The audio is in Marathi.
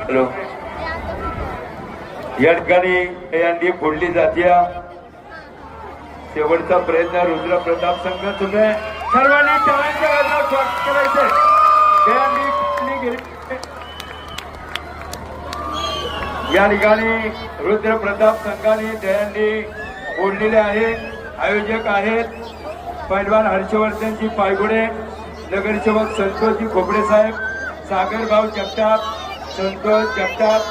हॅलो या ठिकाणी अंडी फोडली जाते शेवटचा प्रयत्न रुद्र प्रताप संघ तुम्ही सर्वांनी टाळ्यांच्या गजरात स्वागत करायचे या ठिकाणी रुद्र प्रताप संघाने दहंडी फोडलेले आहेत आयोजक आहेत पैलवान हर्षवर्धनजी पायगुडे नगरसेवक संतोषजी खोपडे साहेब सागर भाऊ जगताप संतोष जगताप